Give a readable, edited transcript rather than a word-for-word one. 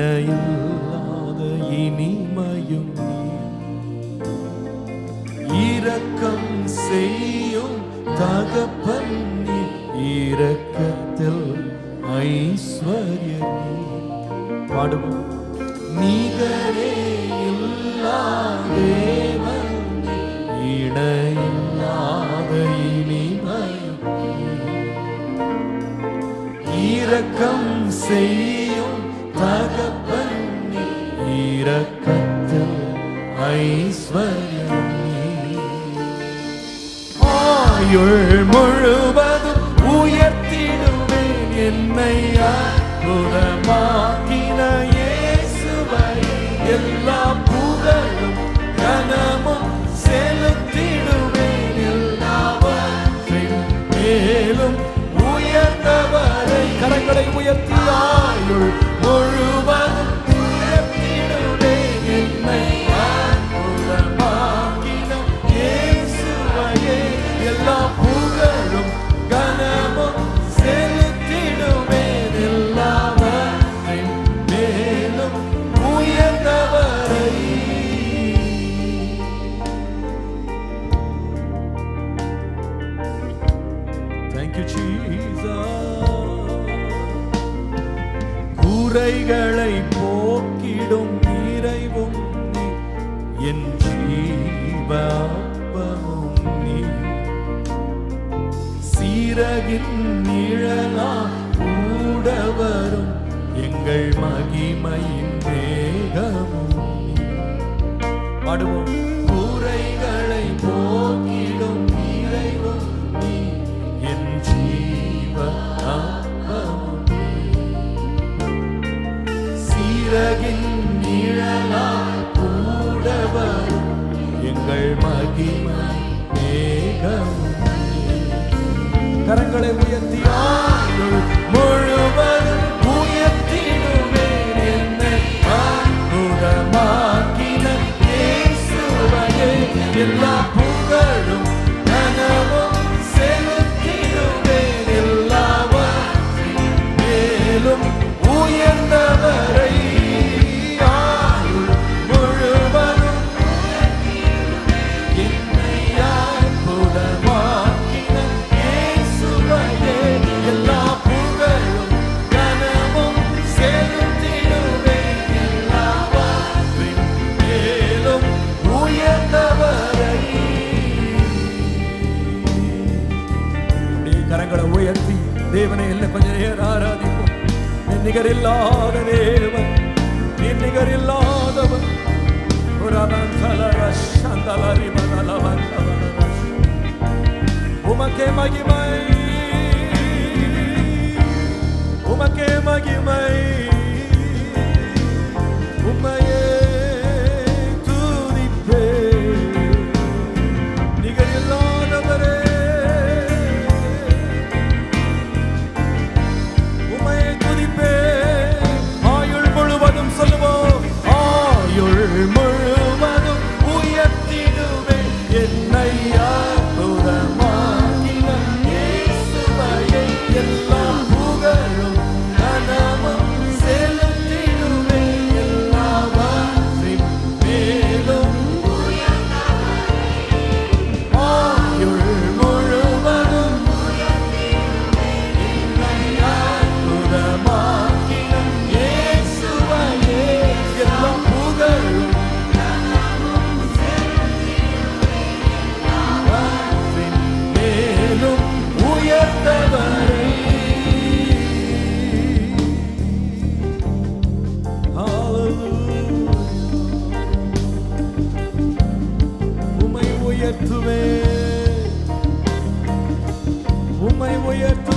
இணையில்லாத இனிமையும் இரக்கம் செய்யும் தகப்பன் நீ, இரக்கத்தில் ஐஸ்வர்யம் நீ. பாடுவோம். நிகரே இல்லா தேவன் நீ, இணையில்லாத இனிமையும் இரக்கம் செய்யும் தகப்பன் நீ, இரக்கத்தில் ஐஸ்வர்யம் நீ. ஆயுள் முழுவதும் உயர்த்திடுவேன் என்னை அற்புதமாக்கின இயேசுவை, எல்லா புகழும் கனமும் செலுத்திடுவேன் எல்லாவற்றின் மேலும் உயர்ந்தவரை. கரங்களை உயர்த்தி ஆயுள் முழுவதும் உயர்த்திடுவேன் என்னை அற்புதமாக்கின இயேசுவையே, எல்லா புகழும் கனமும் செலுத்திடுவேன் எல்லாவற்றின் மேலும் உயர்ந்தவரை. Thank you, Jesus. குறைகளை போக்கிடும் நிறைவும் நீ, என் ஜீவ அப்பமும் நீ. சீரகின் நிழலா கூட வரும் எங்கள் மகிமையின் மேகமும் நீ. பாடுவோம். குறைகளை போக்கிடும் நிறைவும் நீ, என் ஜீவ அப்பமும் நீ. சீரகின் நிழலா கூட வரும் எங்கள் மகிமை மேகமும் நீ. கரங்களை உயர்த்தி ஆயுள் முழுவதும் உயர்த்திடுவேன் என்னை அற்புதமாக்கின இயேசுவையே, எல்லா புகழும் கனமும் செலுத்திடுவேன் எல்லாவற்றின் மேலும் உயர்ந்தவரை. ஆயுள் முழுவதும் என்னை அற்புதமாக்கின இயேசுவையே, எல்லா புகழும் கனமும் செலுத்திடுவேன் எல்லாவற்றின் மேலும் உயர்ந்தவரை. கரங்களை உயர்த்தி தேவனை எல்லாம் கொஞ்ச நேரம் ஆராதிப்போம். நிகரில்லாத தேவன், நிகரில்லாதவன். உமக்கே மகிமை, உமக்கே மகிமை, உம்மையே துதிப்பே. நிகரில்லாதவரே, உம்மையே துதிப்பே. ஆயுள் முழுவதும் சொல்லுவோம். ஆயுள் முழுவதும் உயர்த்திடுவேன் என்னை அற்புதமாக்கின இயேசுவையே, எல்லா புகழும் கனமும் செலுத்திடுவேன் எல்லாவற்றின் மேலும். ஆயுள் முழுவதும் என்னை அற்புதமாக்கின இயேசுவையே, எல்லா புகழும் மேலும் உயர்ந்தவரை. உம்மை உயர்த்துவே, உம்மை உயர்த்து